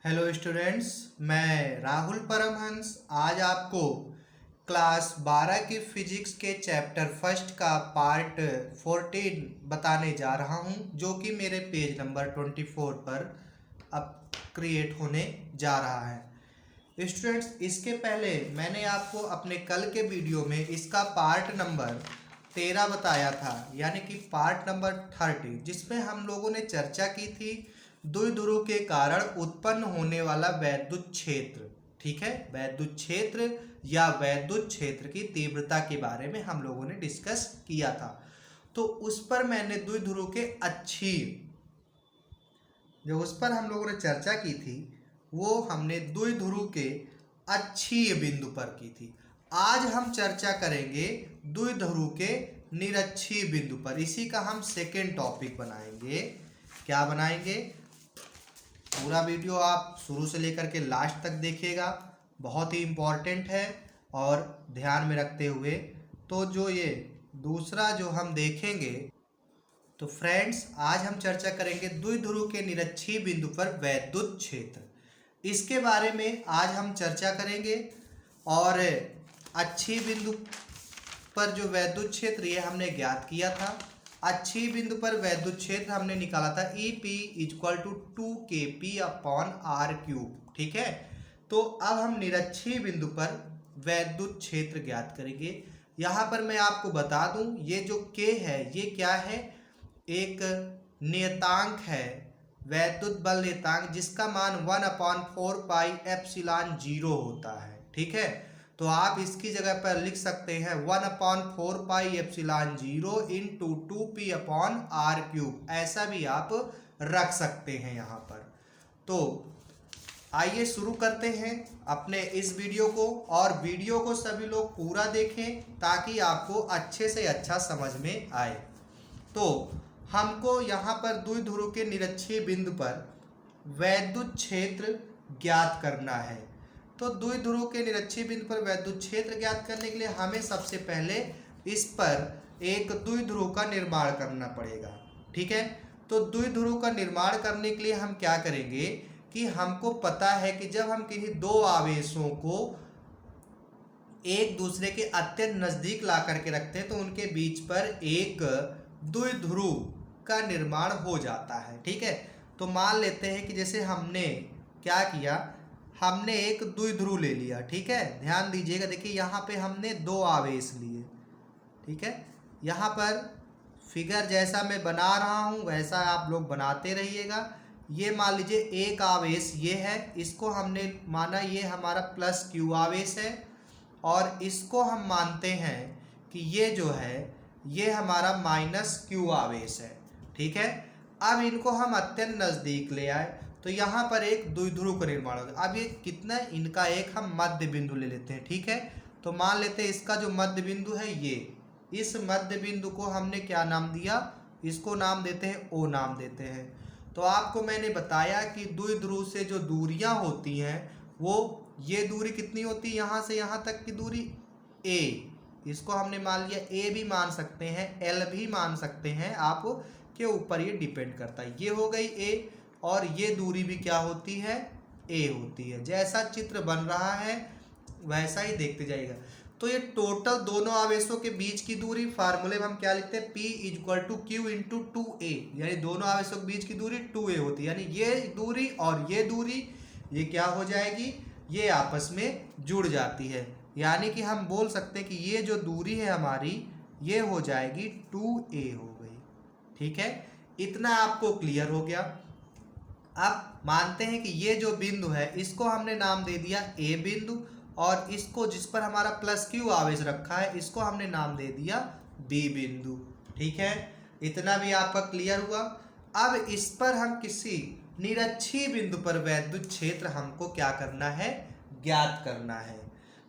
Hello students, मैं राहुल परमहंस आज आपको क्लास 12 की फिजिक्स के चैप्टर फर्स्ट का पार्ट 14 बताने जा रहा हूं, जो कि मेरे पेज नंबर 24 पर अब क्रिएट होने जा रहा है। स्टूडेंट्स, इसके पहले मैंने आपको अपने कल के वीडियो में इसका पार्ट नंबर 13 बताया था, यानी कि पार्ट नंबर 30, जिसमें हम लोगों ने चर्चा की थी द्विध्रुव के कारण उत्पन्न होने वाला वैद्युत क्षेत्र। ठीक है, वैद्युत क्षेत्र या वैद्युत क्षेत्र की तीव्रता के बारे में हम लोगों ने डिस्कस किया था। तो उस पर मैंने द्विध्रुव के जो उस पर हम लोगों ने चर्चा की थी वो हमने द्विध्रुव के अक्षीय बिंदु पर की थी। आज हम चर्चा करेंगे द्विध्रुव के निरक्षीय बिंदु पर। इसी का हम सेकेंड टॉपिक बनाएंगे। क्या बनाएंगे? पूरा वीडियो आप शुरू से लेकर के लास्ट तक देखिएगा, बहुत ही इम्पॉर्टेंट है। और ध्यान में रखते हुए तो जो ये दूसरा जो हम देखेंगे, तो फ्रेंड्स आज हम चर्चा करेंगे द्विध्रुव के निरक्षीय बिंदु पर वैद्युत क्षेत्र। इसके बारे में आज हम चर्चा करेंगे। और अक्षीय बिंदु पर जो वैद्युत क्षेत्र ये हमने ज्ञात किया था। अक्षीय बिंदु पर वैद्युत क्षेत्र हमने निकाला था EP = 2kP/r³। ठीक है, तो अब हम निरक्षीय बिंदु पर वैद्युत क्षेत्र ज्ञात करेंगे। यहाँ पर मैं आपको बता दूं, ये जो K है ये क्या है? एक नियतांक है, वैद्युत बल नियतांक, जिसका मान 1/4πε0 होता है। ठीक है, तो आप इसकी जगह पर लिख सकते हैं 1/4πε0 × 2p/r³। ऐसा भी आप रख सकते हैं यहाँ पर। तो आइए शुरू करते हैं अपने इस वीडियो को, और वीडियो को सभी लोग पूरा देखें ताकि आपको अच्छे से अच्छा समझ में आए। तो हमको यहाँ पर द्विध्रुव के निरक्षीय बिंदु पर वैद्युत क्षेत्र ज्ञात करना है। तो द्विध्रुव के निरक्षीय बिंदु पर वैद्युत क्षेत्र ज्ञात करने के लिए हमें सबसे पहले इस पर एक द्विध्रुव का निर्माण करना पड़ेगा। ठीक है, तो द्विध्रुव का निर्माण करने के लिए हम क्या करेंगे कि हमको पता है कि जब हम किसी दो आवेशों को एक दूसरे के अत्यंत नज़दीक ला करके रखते हैं तो उनके बीच पर एक द्विध्रुव का निर्माण हो जाता है। ठीक है, तो मान लेते हैं कि जैसे हमने क्या किया, हमने एक द्विध्रुव ले लिया। ठीक है, ध्यान दीजिएगा, देखिए यहाँ पे हमने दो आवेश लिए। ठीक है, यहाँ पर फिगर जैसा मैं बना रहा हूँ वैसा आप लोग बनाते रहिएगा। ये मान लीजिए एक आवेश ये है, इसको हमने माना ये हमारा +Q आवेश है, और इसको हम मानते हैं कि ये जो है ये हमारा -Q आवेश है। ठीक है, अब इनको हम अत्यंत नज़दीक ले आए तो यहाँ पर एक द्विध्रुव का निर्माण होगा। अब ये कितना, इनका एक हम मध्य बिंदु ले लेते हैं। ठीक है, तो मान लेते हैं इसका जो मध्य बिंदु है ये, इस मध्य बिंदु को हमने क्या नाम दिया? इसको नाम देते हैं O नाम देते हैं। तो आपको मैंने बताया कि द्विध्रुव से जो दूरियां होती हैं वो, ये दूरी कितनी होती है? यहाँ से यहाँ तक की दूरी A, इसको हमने मान लिया A भी मान सकते हैं, L भी मान सकते हैं, आप के ऊपर ये डिपेंड करता है। ये हो गई A, और ये दूरी भी क्या होती है? A होती है। जैसा चित्र बन रहा है वैसा ही देखते जाइएगा। तो ये टोटल दोनों आवेशों के बीच की दूरी फार्मूले में हम क्या लिखते हैं? P = Q × 2A, यानी दोनों आवेशों के बीच की दूरी 2A होती है। यानी ये दूरी और ये दूरी ये क्या हो जाएगी? ये आपस में जुड़ जाती है। यानी कि हम बोल सकते हैं कि ये जो दूरी है हमारी ये हो जाएगी 2A हो गई। ठीक है, इतना आपको क्लियर हो गया। अब मानते हैं कि ये जो बिंदु है इसको हमने नाम दे दिया A बिंदु, और इसको जिस पर हमारा +Q आवेश रखा है इसको हमने नाम दे दिया B बिंदु। ठीक है, इतना भी आपका क्लियर हुआ। अब इस पर हम किसी निरक्षीय बिंदु पर वैद्युत क्षेत्र हमको क्या करना है? ज्ञात करना है।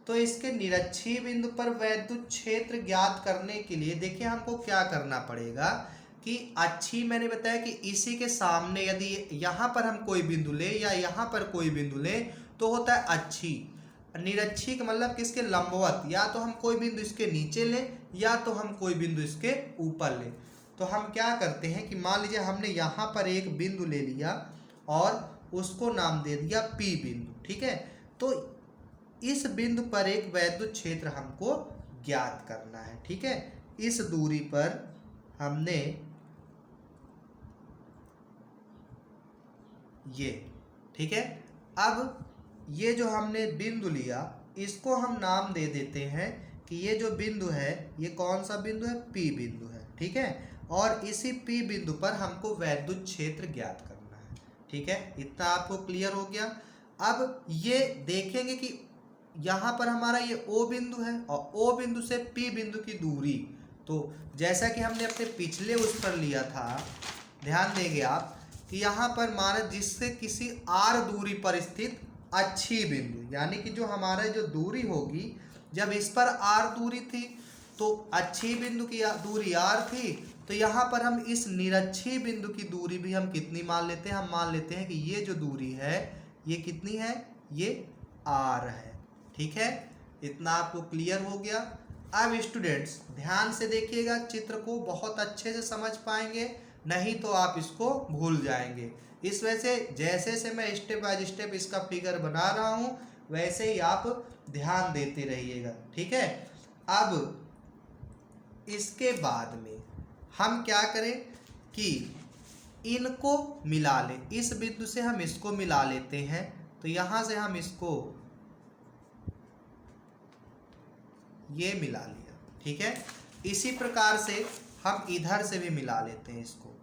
तो इसके निरक्षीय बिंदु पर वैद्युत क्षेत्र ज्ञात करने के लिए देखिए हमको क्या करना पड़ेगा कि अक्षीय, मैंने बताया कि इसी के सामने यदि यहाँ पर हम कोई बिंदु ले या यहाँ पर कोई बिंदु ले तो होता है अक्षीय। निरक्षीय का मतलब किसके लंबवत, या तो हम कोई बिंदु इसके नीचे लें या तो हम कोई बिंदु इसके ऊपर लें। तो हम क्या करते हैं कि मान लीजिए हमने यहाँ पर एक बिंदु ले लिया और उसको नाम दे दिया P बिंदु। ठीक है, तो इस बिंदु पर एक वैद्युत क्षेत्र हमको ज्ञात करना है। ठीक है, इस दूरी पर हमने ये, ठीक है, अब ये जो हमने बिंदु लिया इसको हम नाम दे देते हैं कि ये जो बिंदु है ये कौन सा बिंदु है, P बिंदु है। ठीक है, और इसी P बिंदु पर हमको वैद्युत क्षेत्र ज्ञात करना है। ठीक है, इतना आपको क्लियर हो गया। अब ये देखेंगे कि यहाँ पर हमारा ये O बिंदु है और O बिंदु से P बिंदु की दूरी, तो जैसा कि हमने अपने पिछले उस पर लिया था, ध्यान देंगे आप कि यहाँ पर माना जिससे किसी R दूरी पर स्थित अच्छी बिंदु, यानी कि जो हमारा जो दूरी होगी, जब इस पर R दूरी थी तो अच्छी बिंदु की दूरी R थी, तो यहाँ पर हम इस निरक्षी बिंदु की दूरी भी हम कितनी मान लेते हैं, हम मान लेते हैं कि ये जो दूरी है ये कितनी है, ये R है। ठीक है, इतना आपको क्लियर हो गया। अब स्टूडेंट्स ध्यान से देखिएगा, चित्र को बहुत अच्छे से समझ पाएंगे, नहीं तो आप इसको भूल जाएंगे। इस वजह से जैसे से मैं स्टेप बाय स्टेप इसका फिगर बना रहा हूँ वैसे ही आप ध्यान देते रहिएगा। ठीक है, अब इसके बाद में हम क्या करें कि इनको मिला लें, इस बिंदु से हम इसको मिला लेते हैं, तो यहाँ से हम इसको ये मिला लिया। ठीक है, इसी प्रकार से हम इधर से भी मिला लेते हैं इसको,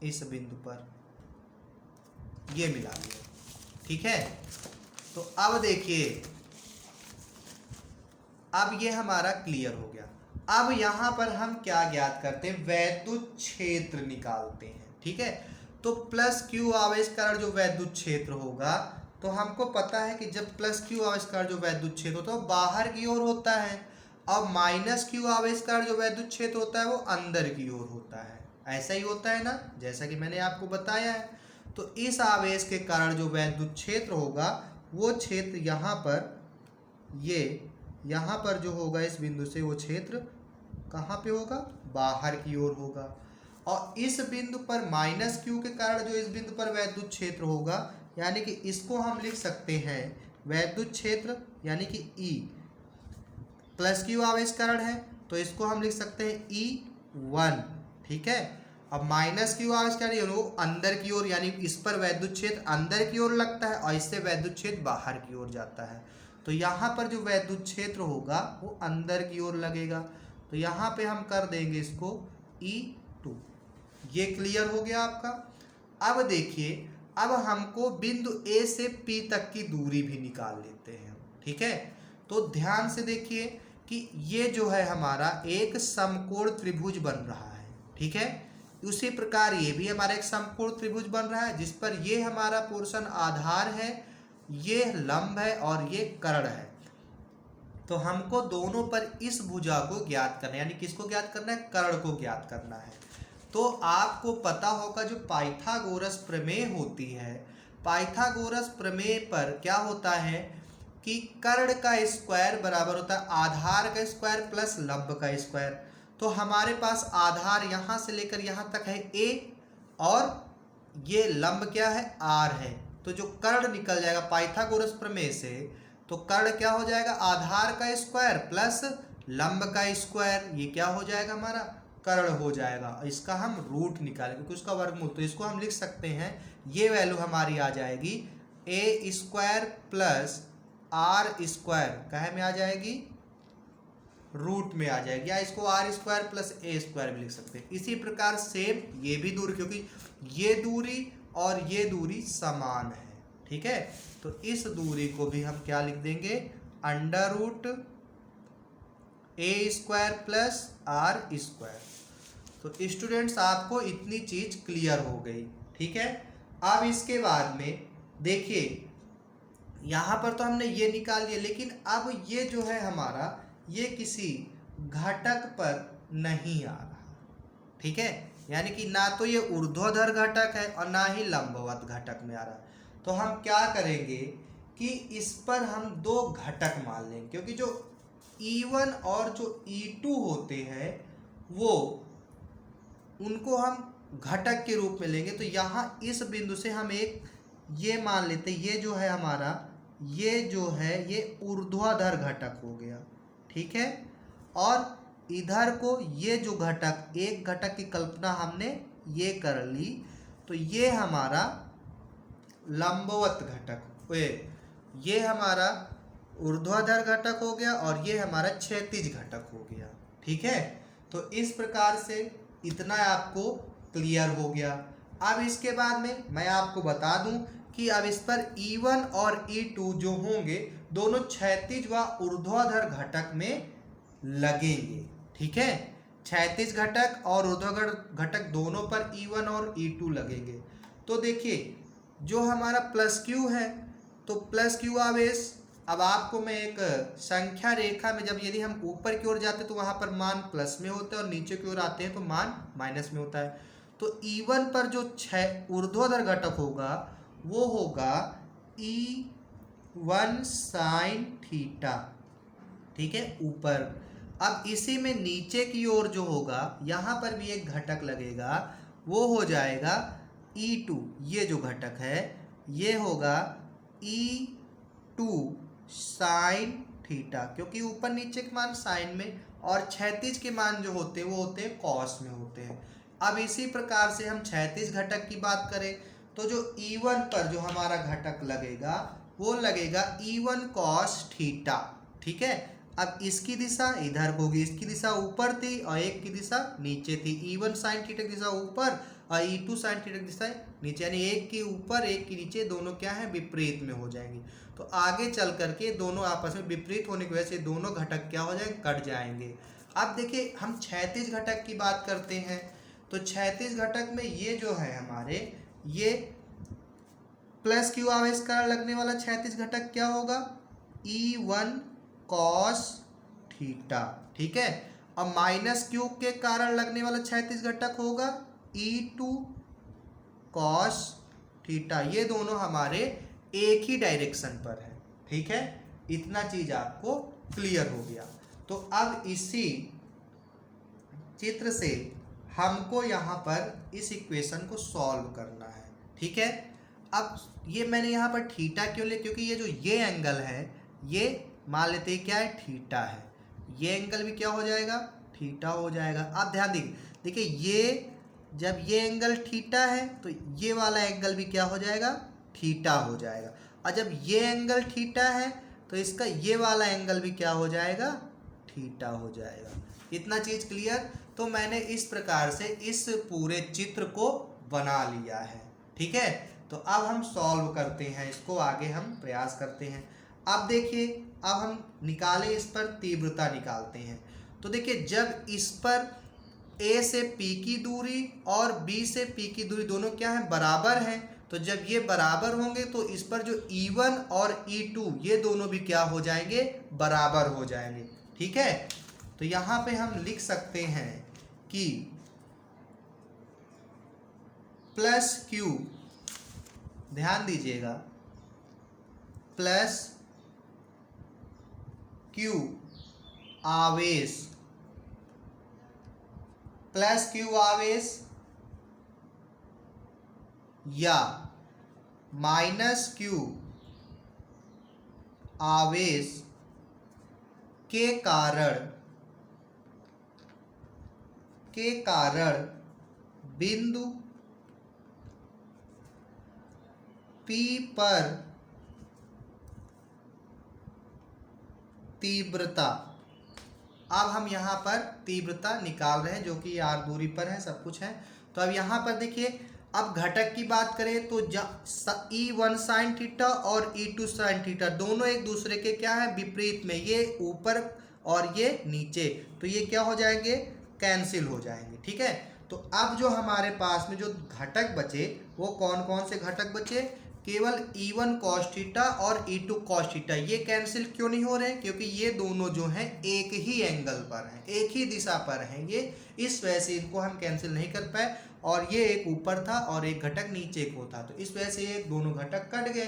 इस बिंदु पर ये मिला लिया। ठीक है, तो अब देखिए, अब ये हमारा क्लियर हो गया। अब यहाँ पर हम क्या ज्ञात करते हैं, वैद्युत क्षेत्र निकालते हैं। ठीक है, तो प्लस क्यू आवेश कारण जो वैद्युत क्षेत्र होगा, तो हमको पता है कि जब प्लस क्यू आवेश कारण जो वैद्युत क्षेत्र होता है वो बाहर की ओर होता है, और माइनस क्यू आवेश कारण जो वैद्युत क्षेत्र होता है वो अंदर की ओर होता है। ऐसा ही होता है ना, जैसा कि मैंने आपको बताया है। तो इस आवेश के कारण जो वैद्युत क्षेत्र होगा वो क्षेत्र यहाँ पर, ये यहाँ पर जो होगा इस बिंदु से, वो क्षेत्र कहाँ पे होगा, बाहर की ओर होगा। और इस बिंदु पर माइनस क्यू के कारण जो इस बिंदु पर वैद्युत क्षेत्र होगा, यानी कि इसको हम लिख सकते हैं वैद्युत क्षेत्र, यानी कि E प्लस क्यू आवेश कारण है तो इसको हम लिख सकते हैं E1। ठीक है, अब माइनस क्यू आवेश कारण वो अंदर की ओर, यानी इस पर वैद्युत क्षेत्र अंदर की ओर लगता है और इससे वैद्युत क्षेत्र बाहर की ओर जाता है, तो यहाँ पर जो वैद्युत क्षेत्र होगा वो अंदर की ओर लगेगा। तो यहाँ पे हम कर देंगे इसको E2। ये क्लियर हो गया आपका। अब देखिए, अब हमको बिंदु A से P तक की दूरी भी निकाल लेते हैं। ठीक है, तो ध्यान से देखिए कि ये जो है हमारा एक समकोण त्रिभुज बन रहा है। ठीक है, उसी प्रकार ये भी हमारा एक समकोण त्रिभुज बन रहा है, जिस पर ये हमारा पोर्शन आधार है, ये लंब है और ये कर्ण है। तो हमको दोनों पर इस भुजा को ज्ञात करना है, यानी किसको ज्ञात करना है, कर्ण को ज्ञात करना है। तो आपको पता होगा जो पाइथागोरस प्रमेय होती है, पाइथागोरस प्रमेय पर क्या होता है कि कर्ण का स्क्वायर बराबर होता है आधार का स्क्वायर प्लस लंब का स्क्वायर। तो हमारे पास आधार यहाँ से लेकर यहाँ तक है A और ये लंब क्या है, R है। तो जो कर्ण निकल जाएगा पाइथागोरस प्रमेय से, तो कर्ण क्या हो जाएगा, आधार का स्क्वायर प्लस लंब का स्क्वायर, ये क्या हो जाएगा, हमारा कर्ण हो जाएगा। इसका हम रूट निकालेंगे क्योंकि उसका वर्गमूल, तो इसको हम लिख सकते हैं, ये वैल्यू हमारी आ जाएगी A square plus R square, कहे में आ जाएगी, रूट में आ जाएगी, या इसको R square plus A square भी लिख सकते हैं। इसी प्रकार सेम ये भी दूरी, क्योंकि ये दूरी और ये दूरी समान है। ठीक है, तो इस दूरी को भी हम क्या लिख देंगे, under root A square plus R square. तो स्टूडेंट्स आपको इतनी चीज क्लियर हो गई। ठीक है, अब इसके बाद में देखिए, यहाँ पर तो हमने ये निकाल लिया, लेकिन अब ये जो है हमारा, ये किसी घटक पर नहीं आ रहा। ठीक है, यानी कि ना तो ये ऊर्ध्वाधर घटक है और ना ही लंबवत घटक में आ रहा। तो हम क्या करेंगे कि इस पर हम दो घटक मान लेंगे, क्योंकि जो E1 और जो E2 होते हैं वो, उनको हम घटक के रूप में लेंगे तो यहाँ इस बिंदु से हम एक ये मान लेते, ये जो है हमारा, ये जो है ये ऊर्ध्वाधर घटक हो गया, ठीक है। और इधर को ये जो घटक, एक घटक की कल्पना हमने ये कर ली, तो ये हमारा लंबवत घटक, ये हमारा ऊर्ध्वाधर घटक हो गया और ये हमारा क्षैतिज घटक हो गया, ठीक है। तो इस प्रकार से इतना आपको क्लियर हो गया। अब इसके बाद में मैं आपको बता दूं कि अब इस पर E1 और E2 जो होंगे दोनों क्षैतिज व ऊर्ध्वाधर घटक में लगेंगे, ठीक है। क्षैतिज घटक और ऊर्ध्वाधर घटक दोनों पर E1 और E2 लगेंगे। तो देखिए जो हमारा प्लस क्यू है, तो प्लस क्यू आवेश, अब आपको मैं एक संख्या रेखा में, जब यदि हम ऊपर की ओर जाते तो वहाँ पर मान प्लस में होता है और नीचे की ओर आते हैं तो मान माइनस में होता है। तो E1 पर जो ऊर्ध्वाधर घटक होगा वो होगा E1 साइन थीटा, ठीक है, ऊपर। अब इसी में नीचे की ओर जो होगा, यहाँ पर भी एक घटक लगेगा, वो हो जाएगा E2, ये जो घटक है ये होगा E2 साइन थीटा, क्योंकि ऊपर नीचे के मान साइन में और क्षैतिज के मान जो होते हैं वो होते हैं कॉस में होते हैं। अब इसी प्रकार से हम क्षैतिज घटक की बात करें तो जो E1 पर जो हमारा घटक लगेगा वो लगेगा E1 कॉस थीटा, ठीक है। अब इसकी दिशा इधर होगी, इसकी दिशा ऊपर थी और एक की दिशा नीचे थी। E1 साइन थीटा की दिशा ऊपर और E2 साइन थीटा की दिशा नीचे, यानी एक की ऊपर एक की नीचे, दोनों क्या है विपरीत में हो जाएंगी। तो आगे चल करके दोनों आपस में विपरीत होने की वजह से दोनों घटक क्या हो जाएंगे, कट जाएंगे। अब देखिए हम क्षैतिज घटक की बात करते हैं, तो क्षैतिज घटक में ये जो है हमारे, ये प्लस क्यू आवेश कारण लगने वाला क्षैतिज घटक क्या होगा, E1 कॉस थीटा, ठीक है। और माइनस क्यू के कारण लगने वाला क्षैतिज घटक होगा E2 कॉस थीटा। ये दोनों हमारे एक ही डायरेक्शन पर है, ठीक है। इतना चीज आपको क्लियर हो गया। तो अब इसी चित्र से हमको यहाँ पर इस इक्वेशन को सॉल्व करना है, ठीक है। अब ये मैंने यहाँ पर थीटा क्यों लिया, क्योंकि ये जो ये एंगल है ये मान लेते हैं क्या है, थीटा है। ये एंगल भी क्या हो जाएगा, थीटा हो जाएगा। अब ध्यान देखिए ये जब ये एंगल थीटा है तो ये वाला एंगल भी क्या हो जाएगा, थीटा हो जाएगा। और जब ये एंगल थीटा है तो इसका ये वाला एंगल भी क्या हो जाएगा, थीटा हो जाएगा। इतना चीज क्लियर। तो मैंने इस प्रकार से इस पूरे चित्र को बना लिया है, ठीक है। तो अब हम सॉल्व करते हैं इसको, आगे हम प्रयास करते हैं। अब देखिए अब हम निकालें, इस पर तीव्रता निकालते हैं। तो देखिए जब इस पर A से P की दूरी और B से P की दूरी दोनों क्या है, बराबर हैं। तो जब ये बराबर होंगे तो इस पर जो E1 और E2 ये दोनों भी क्या हो जाएंगे, बराबर हो जाएंगे, ठीक है। तो यहाँ पे हम लिख सकते हैं कि प्लस क्यू, ध्यान दीजिएगा, प्लस क्यू आवेश, प्लस क्यू आवेश या माइनस क्यू आवेश के कारण बिंदु P पर तीव्रता। अब हम यहाँ पर तीव्रता निकाल रहे हैं जो कि r दूरी पर है, सब कुछ है। तो अब यहाँ पर देखिए, अब घटक की बात करें तो E1 साइन थीटा और E2 साइन थीटा दोनों एक दूसरे के क्या है, विपरीत में, ये ऊपर और ये नीचे, तो ये क्या हो जाएंगे, कैंसिल हो जाएंगे, ठीक है। तो अब जो हमारे पास में जो घटक बचे वो कौन कौन से घटक बचे, केवल E1 cos थीटा और E2 cos थीटा। ये कैंसिल क्यों नहीं हो रहे हैं, क्योंकि ये दोनों जो हैं एक ही एंगल पर हैं, एक ही दिशा पर हैं, ये इस वजह से इनको हम कैंसिल नहीं कर पाए। और ये एक ऊपर था और एक घटक नीचे को था, तो इस वजह से ये दोनों घटक कट गए।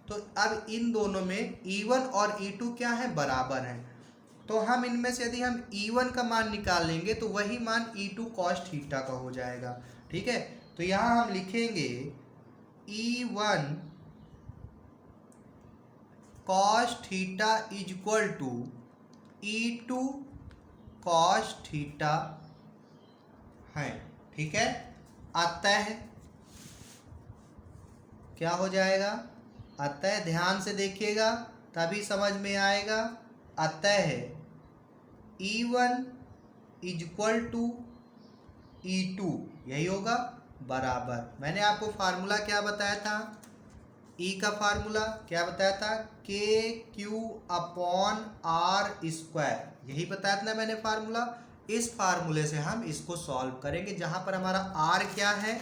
तो अब इन दोनों में E1 और E2 क्या है, बराबर हैं। तो हम इनमें से यदि हम E1 का मान निकाल लेंगे तो वही मान E2 cos थीटा का हो जाएगा, ठीक है। तो यहाँ हम लिखेंगे E1 cos theta is equal to E2 cos theta है, ठीक है। अतः क्या हो जाएगा, अतः ध्यान से देखिएगा तभी समझ में आएगा। अतः E1 is equal to E2, यही होगा, बराबर, मैंने आपको फार्मूला क्या बताया था, E का फार्मूला क्या बताया था, KQ अपॉन R स्क्वायर, यही बताया था ना मैंने फार्मूला। इस फार्मूले से हम इसको सॉल्व करेंगे, जहां पर हमारा R क्या है,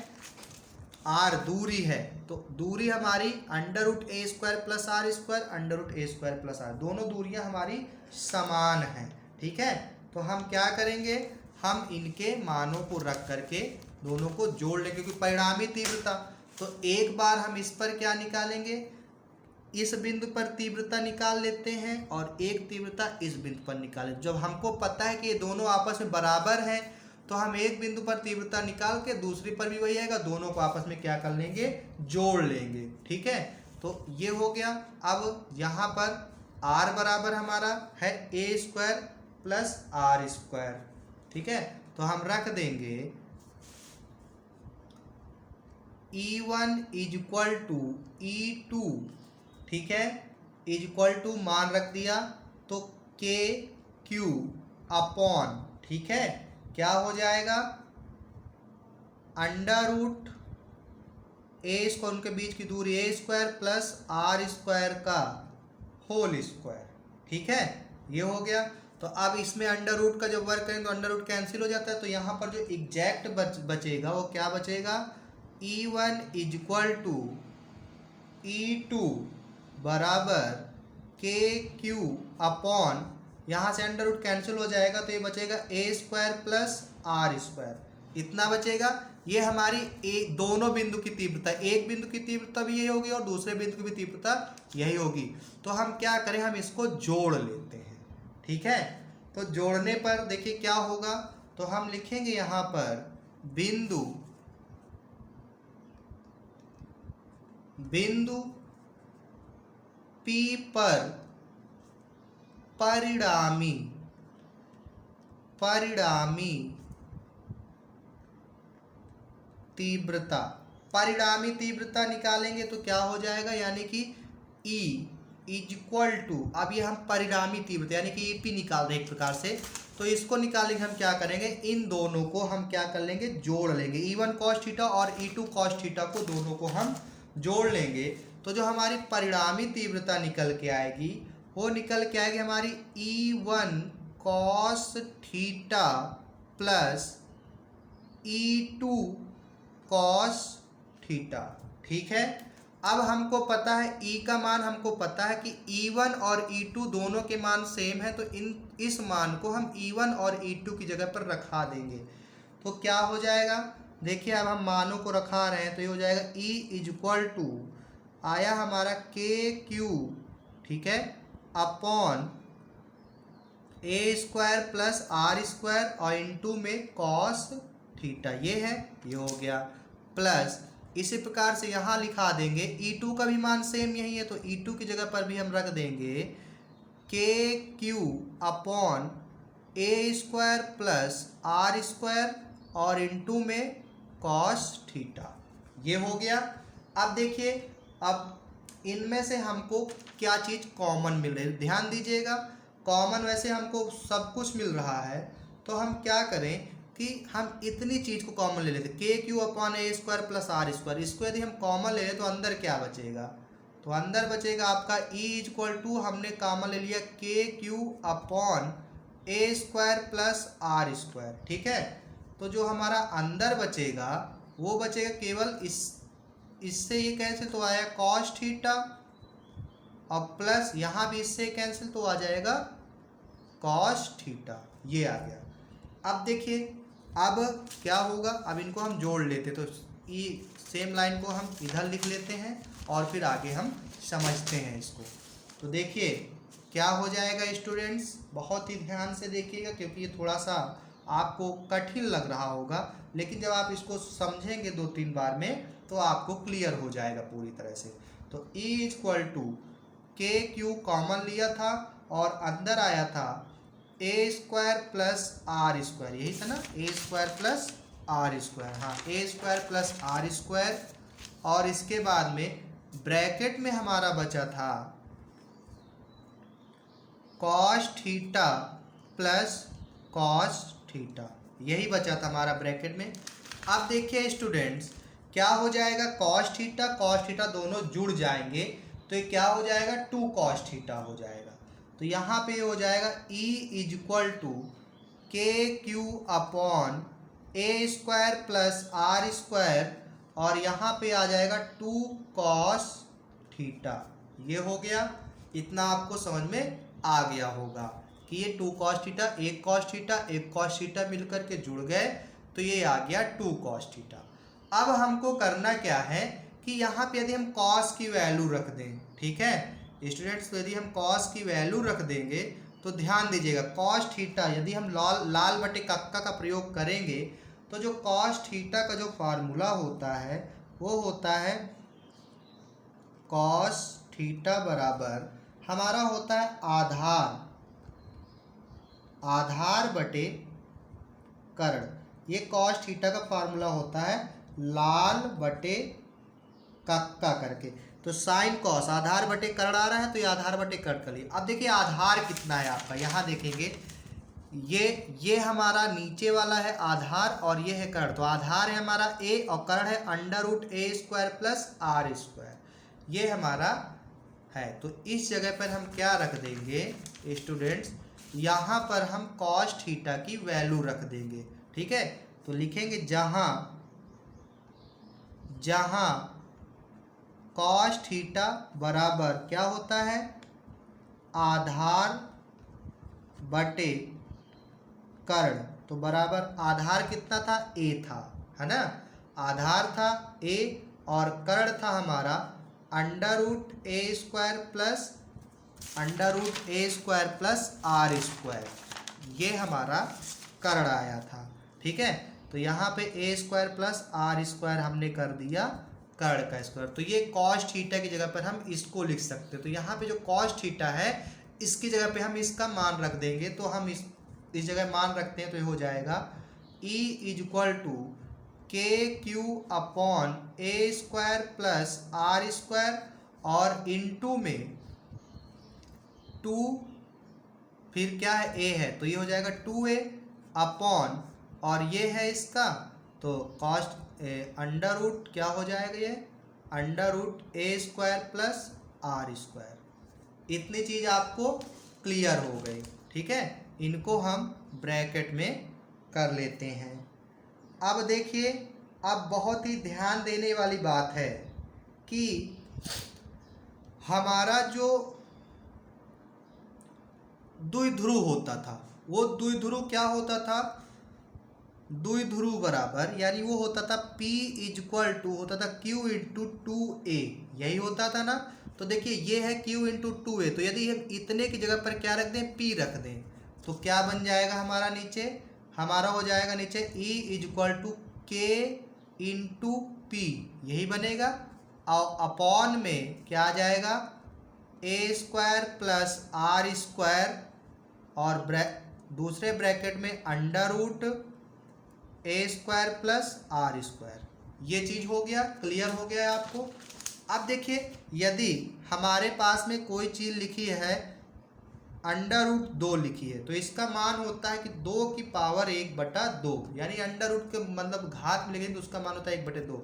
R दूरी है, तो दूरी हमारी under root A square plus R square, under root A square plus R, दोनों दूरियां हमारी समान हैं, ठीक है। तो हम क्या करेंगे, हम इनके मानों को रख करके दोनों को जोड़ लेंगे, क्योंकि परिणामी तीव्रता, तो एक बार हम इस पर क्या निकालेंगे, इस बिंदु पर तीव्रता निकाल लेते हैं और एक तीव्रता इस बिंदु पर निकालें। जब हमको पता है कि ये दोनों आपस में बराबर हैं, तो हम एक बिंदु पर तीव्रता निकाल के दूसरी पर भी वही आएगा, दोनों को आपस में क्या कर लेंगे, जोड़ लेंगे, ठीक है। तो ये हो गया। अब यहाँ पर r बराबर हमारा है ए स्क्वायर प्लस आर स्क्वायर, ठीक है। तो हम रख देंगे E1 is equal to E2, ठीक है, इज इक्वल टू मान रख दिया, तो KQ अपॉन, ठीक है, क्या हो जाएगा, अंडर रूट ए स्क्वायर, उनके बीच की दूरी ए स्क्वायर प्लस आर स्क्वायर का होल स्क्वायर, ठीक है, ये हो गया। तो अब इसमें अंडर रूट का जब वर्क करेंगे तो अंडर रूट कैंसिल हो जाता है, तो यहाँ पर जो एग्जैक्ट बचेगा वो क्या बचेगा, E1 is equal to E2 बराबर KQ अपॉन, यहाँ से अंडर रूट कैंसिल हो जाएगा तो ये बचेगा ए स्क्वायर प्लस आर स्क्वायर, इतना बचेगा। ये हमारी दोनों बिंदु की तीव्रता, एक बिंदु की तीव्रता भी यही होगी और दूसरे बिंदु की भी तीव्रता यही होगी। तो हम क्या करें, हम इसको जोड़ लेते हैं, ठीक है। तो जोड़ने पर देखिए क्या होगा, तो हम लिखेंगे यहाँ पर बिंदु P पर परिणामी तीव्रता, परिणामी तीव्रता निकालेंगे तो क्या हो जाएगा, यानी कि E इज इक्वल टू, अब ये हम परिणामी तीव्रता यानी कि EP निकाल रहे एक प्रकार से, तो इसको निकालेंगे हम क्या करेंगे, इन दोनों को हम क्या कर लेंगे, जोड़ लेंगे, E1 cos थीटा और E2 cos थीटा को दोनों को हम जोड़ लेंगे। तो जो हमारी परिणामी तीव्रता निकल के आएगी वो निकल के आएगी हमारी E1 cos theta plus E2 cos theta, ठीक है। अब हमको पता है E का मान, हमको पता है कि E1 और E2 दोनों के मान सेम है, तो इस मान को हम E1 और E2 की जगह पर रखा देंगे। तो क्या हो जाएगा, देखिए अब हम मानों को रखा रहे हैं, तो ये हो जाएगा E इज इक्वल टू आया हमारा KQ, ठीक है, upon A square plus R square और इनटू में कॉस थीटा, ये है, ये हो गया, प्लस इसी प्रकार से यहाँ लिखा देंगे E2 का भी मान सेम यही है, तो E2 की जगह पर भी हम रख देंगे KQ upon A square plus R square और इनटू में कॉस थीटा, ये हो गया। अब देखिए, अब इनमें से हमको क्या चीज़ कॉमन मिल रही है, ध्यान दीजिएगा, कॉमन वैसे हमको सब कुछ मिल रहा है, तो हम क्या करें कि हम इतनी चीज़ को कॉमन ले लेते, KQ upon A square plus R square, इसको यदि हम कॉमन ले लें तो अंदर क्या बचेगा, तो अंदर बचेगा आपका E इज इक्वल टू, हमने कॉमन ले लिया KQ upon A square plus R square, ठीक है। तो जो हमारा अंदर बचेगा वो बचेगा केवल इससे ये कैंसिल तो आया कॉस थीटा, और प्लस यहाँ भी इससे कैंसिल तो आ जाएगा कॉस थीटा, ये आ गया। अब देखिए अब क्या होगा, अब इनको हम जोड़ लेते, तो ये सेम लाइन को हम इधर लिख लेते हैं और फिर आगे हम समझते हैं इसको। तो देखिए क्या हो जाएगा स्टूडेंट्स, बहुत ही ध्यान से देखिएगा क्योंकि ये थोड़ा सा आपको कठिन लग रहा होगा, लेकिन जब आप इसको समझेंगे 2-3 बार में तो आपको क्लियर हो जाएगा पूरी तरह से। तो E equal to K Q common लिया था और अंदर आया था ए स्क्वायर प्लस आर स्क्वायर, यही था ना, ए स्क्वायर प्लस आर स्क्वायर, हाँ ए स्क्वायर प्लस आर स्क्वायर। और इसके बाद में ब्रैकेट में हमारा बचा था cos theta plus cos theta, यही बचा था हमारा ब्रैकेट में। अब देखिए स्टूडेंट्स, क्या हो जाएगा, कॉस थीटा दोनों जुड़ जाएंगे तो ये क्या हो जाएगा, 2 कॉस थीटा हो जाएगा। तो यहाँ पे हो जाएगा E equal to K Q upon A square plus R square, और यहाँ पे आ जाएगा 2 कॉस थीटा। ये हो गया, इतना आपको समझ में आ गया होगा कि ये 2 कॉस थीटा, एक कॉस थीटा मिलकर के जुड़ गए तो ये आ गया 2 कॉस थीटा। अब हमको करना क्या है कि यहाँ पे यदि हम कॉस की वैल्यू रख दें, ठीक है स्टूडेंट्स, यदि हम कॉस की वैल्यू रख देंगे तो ध्यान दीजिएगा, कॉस थीटा यदि हम लाल बटे कक्का का प्रयोग करेंगे तो जो कॉस थीटा का जो फार्मूला होता है वो होता है कॉस थीटा बराबर हमारा होता है आधार बटे कर्ण। ये कॉस थीटा का फार्मूला होता है लाल बटे कक्का करके। तो साइन कॉस आधार बटे कर्ण आ रहा है तो ये आधार बटे कर्ण कर लिए। अब देखिए आधार कितना है आपका, यहाँ देखेंगे ये हमारा नीचे वाला है आधार और ये है कर्ण। तो आधार है हमारा a और कर्ण है under root A square plus R square, ये हमारा है। तो इस जगह पर हम क्या रख देंगे स्टूडेंट्स, यहाँ पर हम कॉस थीटा की वैल्यू रख देंगे, ठीक है। तो लिखेंगे जहाँ कॉस थीटा बराबर क्या होता है, आधार बटे कर्ण। तो बराबर आधार कितना था, a था, है ना, आधार था a और कर्ण था हमारा under root A square plus R square, ये हमारा कर्ण आया था, ठीक है। तो यहाँ पे ए स्क्वायर प्लस आर स्क्वायर हमने कर दिया कर्ण का स्क्वायर। तो ये कॉस थीटा की जगह पर हम इसको लिख सकते हैं। तो यहाँ पे जो कॉस थीटा है इसकी जगह पे हम इसका मान रख देंगे, तो हम इस जगह मान रखते हैं तो ये हो जाएगा E equal to K Q upon A square plus R square और इनटू में 2, फिर क्या है a है तो ये हो जाएगा 2a अपॉन, और ये है इसका तो कॉस्ट अंडर रूट क्या हो जाएगा, ये under root A square plus R square. इतनी चीज़ आपको क्लियर हो गई, ठीक है। इनको हम ब्रैकेट में कर लेते हैं। अब देखिए, अब बहुत ही ध्यान देने वाली बात है कि हमारा जो द्विध्रुव होता था वो द्विध्रुव क्या होता था, द्विध्रुव बराबर यानी वो होता था P इक्वल टू होता था Q इंटू 2a, यही होता था ना। तो देखिए ये है Q इंटू 2a, तो यदि हम इतने की जगह पर क्या रख दें, P रख दें तो क्या बन जाएगा हमारा नीचे, हमारा हो जाएगा नीचे E equal to K into P, यही बनेगा। और अपॉन में क्या आ जाएगा, A square plus R square और दूसरे ब्रैकेट में under root A square plus R square. ये चीज़ हो गया, क्लियर हो गया है आपको। अब देखिए यदि हमारे पास में कोई चीज़ लिखी है अंडर रूट 2 लिखी है तो इसका मान होता है कि 2 की पावर 1/2, यानी अंडर रूट के मतलब घात में लिखेंगे तो उसका मान होता है 1/2।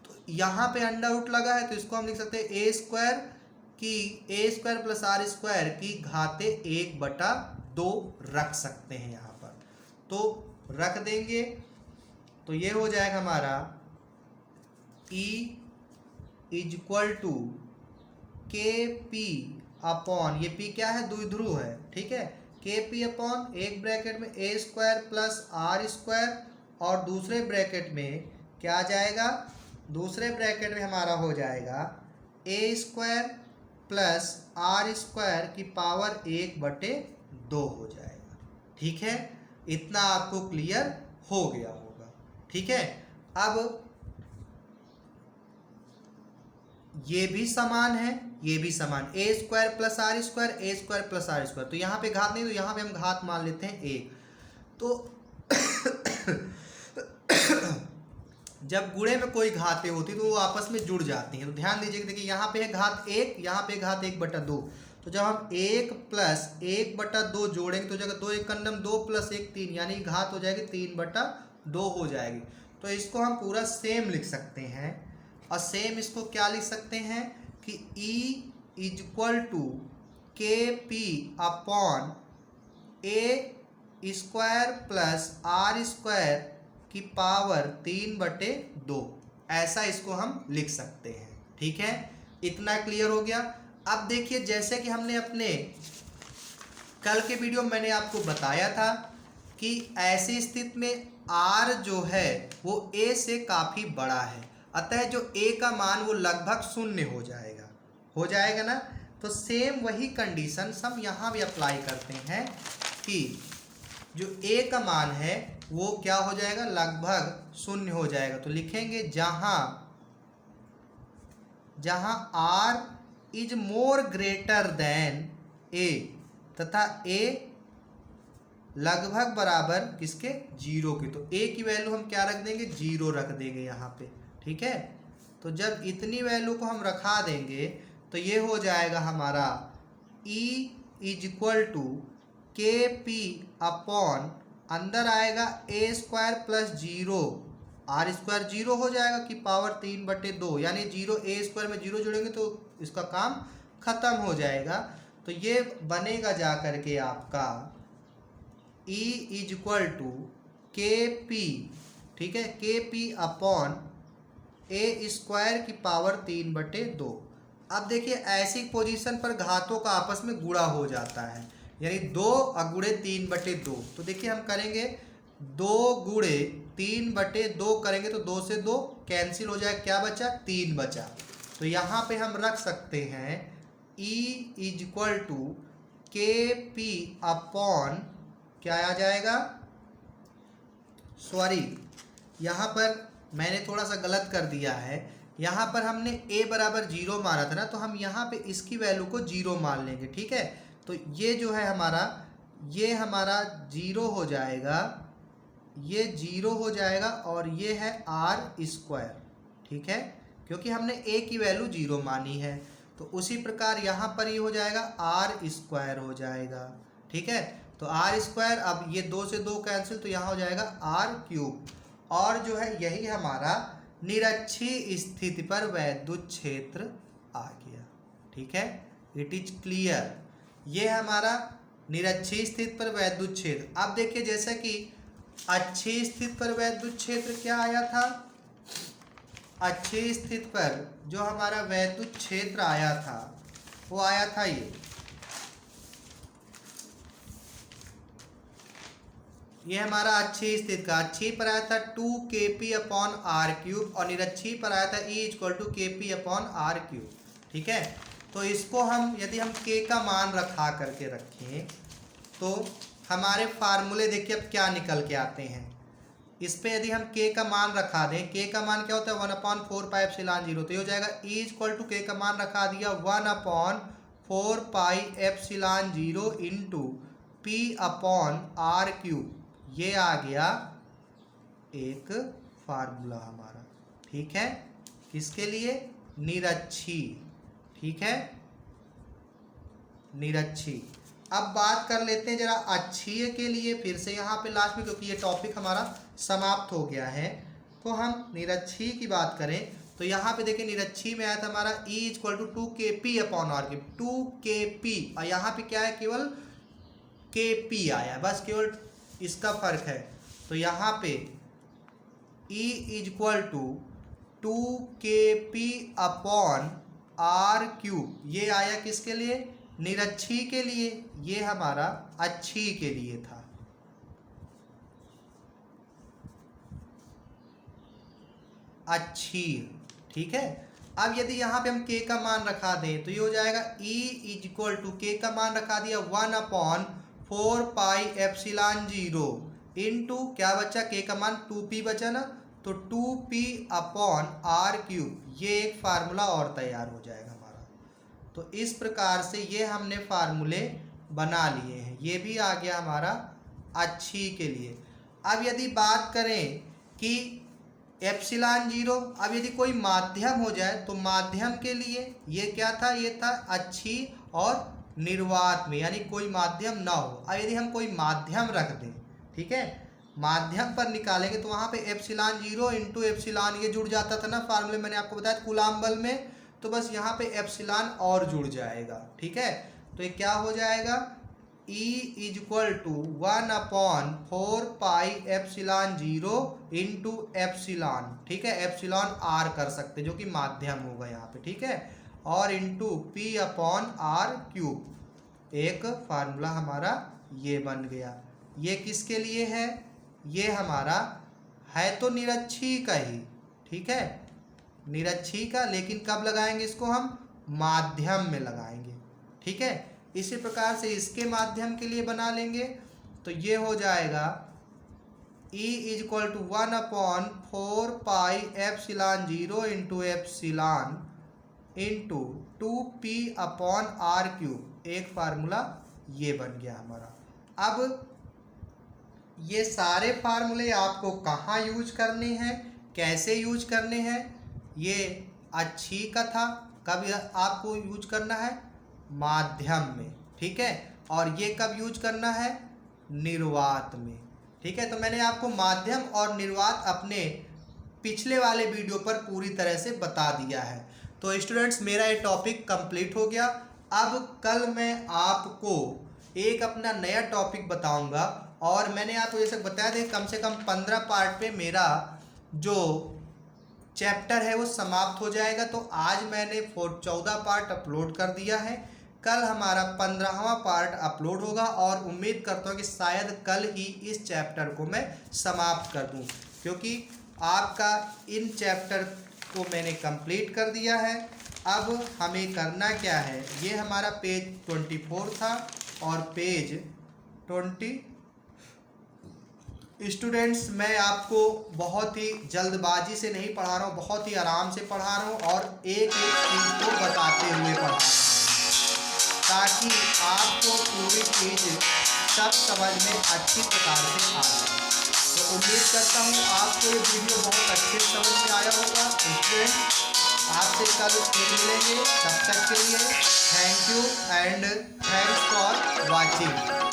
तो यहाँ पे अंडर रूट लगा है तो इसको हम लिख सकते हैं ए स्क्वायर प्लस आर स्क्वायर की घाते 1/2 रख सकते हैं यहाँ पर, तो रख देंगे तो ये हो जाएगा हमारा E इक्वल टू के पी अपॉन, ये P क्या है, द्विध्रुव है, ठीक है, के पी अपॉन एक ब्रैकेट में ए स्क्वायर प्लस आर स्क्वायर और दूसरे ब्रैकेट में क्या आ जाएगा, दूसरे ब्रैकेट में हमारा हो जाएगा A square plus R square की पावर 1/2 हो जाएगा, ठीक है। इतना आपको क्लियर हो गया होगा। ठीक है, अब ये भी समान है, ये भी समान, A square plus R square, A square plus R square, तो यहाँ पे घात नहीं, तो यहाँ पे हम घात मान लेते हैं एक। तो जब गुणे में कोई घातें होती तो वो आपस में जुड़ जाती हैं। तो ध्यान दीजिए कि देखिए यहाँ पे है घात एक, यहाँ पे घात 1/2, तो जब हम 1 प्लस 1/2 जोड़ेंगे तो जगह 2 1 कंडम 2 प्लस 1 3, यानी घात हो जाएगी 3/2 हो जाएगी। तो इसको हम पूरा सेम लिख सकते हैं, और सेम इसको क्या लिख सकते हैं कि E = KP upon A square plus R square की पावर 3/2, ऐसा इसको हम लिख सकते हैं। ठीक है, इतना क्लियर हो गया। अब देखिए, जैसे कि हमने अपने कल के वीडियो में मैंने आपको बताया था कि ऐसी स्थिति में R जो है वो A से काफ़ी बड़ा है, अतः जो A का मान वो लगभग 0 हो जाएगा ना। तो सेम वही कंडीशन हम यहाँ भी अप्लाई करते हैं कि जो A का मान है वो क्या हो जाएगा, लगभग 0 हो जाएगा। तो लिखेंगे जहाँ R is more greater than A, तथा A लगभग बराबर किसके, 0 के। तो A की वैल्यू हम क्या रख देंगे, 0 रख देंगे यहाँ पे। ठीक है, तो जब इतनी वैल्यू को हम रखा देंगे तो ये हो जाएगा हमारा E = KP अपॉन, अंदर आएगा A square plus 0 R square 0 हो जाएगा की पावर 3/2, यानी 0 A स्क्वायर में 0 जोड़ेंगे तो इसका काम खत्म हो जाएगा। तो ये बनेगा जा करके आपका E = KP, ठीक है, KP अपॉन A स्क्वायर की पावर 3/2। अब देखिए, ऐसी पोजीशन पर घातों का आपस में गुणा हो जाता है, यानी 2 गुणे 3/2। तो देखिए हम करेंगे 2 गुणे 3/2 करेंगे तो 2 से 2 कैंसिल हो जाए, क्या बचा, 3 बचा। तो यहाँ पे हम रख सकते हैं E = KP अपॉन, क्या आ जाएगा, सॉरी यहाँ पर मैंने थोड़ा सा गलत कर दिया है। यहाँ पर हमने A बराबर 0 माना था ना, तो हम यहाँ पे इसकी वैल्यू को 0 मान लेंगे। ठीक है, तो ये जो है ये हमारा 0 हो जाएगा, ये 0 हो जाएगा, और ये है R स्क्वायर। ठीक है, क्योंकि हमने A की वैल्यू 0 मानी है। तो उसी प्रकार यहाँ पर ये हो जाएगा R स्क्वायर हो जाएगा। ठीक है, तो R स्क्वायर, अब ये 2 से 2 कैंसिल, तो यहाँ हो जाएगा R³। और जो है यही हमारा निरक्षीय स्थिति पर वैद्युत क्षेत्र आ गया। ठीक है, इट इज क्लियर, ये हमारा निरक्षीय स्थिति पर वैद्युत क्षेत्र। अब देखिए, जैसे कि अच्छी स्थिति पर वैद्युत क्षेत्र क्या आया था, अच्छी स्थिति पर जो हमारा वैद्युत क्षेत्र आया था वो आया था ये हमारा अच्छी स्थिति का, अच्छी पर आया था 2kp अपॉन R³, और निरक्षी पर आया था E = KP अपॉन R³। ठीक है, तो इसको हम यदि हम K का मान रखा करके रखें तो हमारे फार्मूले देखिए अब क्या निकल के आते हैं। इस पे यदि हम K का मान रखा दें, K का मान क्या होता है, 1/4πε0, तो ये हो जाएगा E = K का मान रखा दिया 1/4πε0 इंटू P अपॉन R³, ये आ गया एक फार्मूला हमारा। ठीक है, किसके लिए, निरक्षी। ठीक है, निरक्षी। अब बात कर लेते हैं जरा अक्षीय के लिए फिर से यहाँ पे लास्ट में, क्योंकि ये टॉपिक हमारा समाप्त हो गया है। तो हम निरक्षी की बात करें तो यहाँ पे देखिए निरक्षी में आया था हमारा E = 2kp upon R³, 2kp, और यहाँ पे क्या है, केवल kp आया, बस केवल इसका फर्क है। तो यहाँ पे E = 2kp अपॉन R³, ये आया किसके लिए, निरक्षी के लिए, ये हमारा अच्छी के लिए था। अच्छी, ठीक है। अब यदि यहाँ पे हम K का मान रखा दें तो ये हो जाएगा E = K का मान रखा दिया 1/4πε0 इंटू क्या बचा, के का मान 2p बचा ना, तो 2p अपॉन आर क्यूब, ये एक फार्मूला और तैयार हो जाएगा हमारा। तो इस प्रकार से ये हमने फार्मूले बना लिए हैं, ये भी आ गया हमारा अच्छी के लिए। अब यदि बात करें कि एप्सिलॉन जीरो, अब यदि कोई माध्यम हो जाए तो माध्यम के लिए ये क्या था, ये था अच्छी और निर्वात में, यानी कोई माध्यम ना हो। अब यदि हम कोई माध्यम रख दें, ठीक है, माध्यम पर निकालेंगे तो वहाँ पे एप्सिलॉन जीरो इंटू एप्सिलॉन ये जुड़ जाता था ना फार्मूले, मैंने आपको बताया कूलाम बल में, तो बस यहाँ पे एप्सिलॉन और जुड़ जाएगा, ठीक है। तो ये क्या हो जाएगा, E is equal to 1/4 pi epsilon zero into epsilon, ठीक है, एप्सिलॉन आर कर सकते जो कि माध्यम होगा यहाँ पे, ठीक है, और into P upon R cube, एक फार्मूला हमारा ये बन गया। ये किसके लिए है, ये हमारा है तो निरक्षी का ही, ठीक है, निरक्षी का, लेकिन कब लगाएंगे इसको हम, माध्यम में लगाएंगे, ठीक है। इसी प्रकार से इसके माध्यम के लिए बना लेंगे, तो ये हो जाएगा E is equal to 1/4 pi epsilon zero into epsilon into 2p upon R cube, एक फार्मूला ये बन गया हमारा। अब ये सारे फार्मूले आपको कहाँ यूज करने हैं, कैसे यूज करने हैं, ये अच्छी का था, कब आपको यूज करना है, माध्यम में, ठीक है, और ये कब यूज करना है, निर्वात में, ठीक है। तो मैंने आपको माध्यम और निर्वात अपने पिछले वाले वीडियो पर पूरी तरह से बता दिया है। तो स्टूडेंट्स, मेरा ये टॉपिक कंप्लीट हो गया। अब कल मैं आपको एक अपना नया टॉपिक बताऊंगा, और मैंने आपको जैसे बताया था कम से कम 15 पार्ट पे मेरा जो चैप्टर है वो समाप्त हो जाएगा। तो आज मैंने 14 पार्ट अपलोड कर दिया है, कल हमारा 15वां पार्ट अपलोड होगा, और उम्मीद करता हूँ कि शायद कल ही इस चैप्टर को मैं समाप्त कर दूँ, क्योंकि आपका इन चैप्टर को मैंने कंप्लीट कर दिया है। अब हमें करना क्या है, ये हमारा पेज 24 था और पेज 20। स्टूडेंट्स, मैं आपको बहुत ही जल्दबाजी से नहीं पढ़ा रहा हूँ, बहुत ही आराम से पढ़ा रहा हूँ, और एक एक चीज़ को बताते हुए पढ़ा रहा हूँ, ताकि आपको पूरी चीज़ सब समझ में अच्छी प्रकार से आ जाए। तो उम्मीद करता हूँ आपको ये वीडियो बहुत अच्छे से समझ में आया होगा। स्टूडेंट, आपसे कल फिर मिलेंगे, तब तक के लिए thank you and thanks for watching.